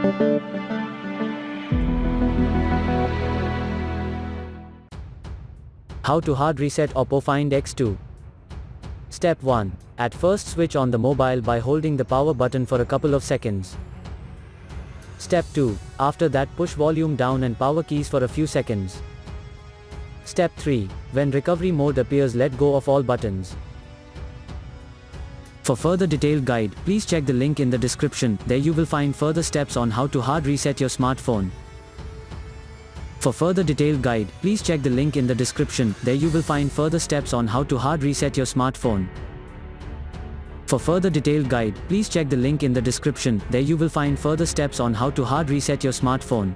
How to hard reset Oppo Find X2. Step 1. At first switch on the mobile by holding the power button for a couple of seconds. Step 2. After that push volume down and power keys for a few seconds. Step 3. When recovery mode appears, let go of all buttons. For further detailed guide, please check the link in the description. There you will find further steps on how to hard reset your smartphone. For further detailed guide, please check the link in the description. There you will find further steps on how to hard reset your smartphone. For further detailed guide, please check the link in the description. There you will find further steps on how to hard reset your smartphone.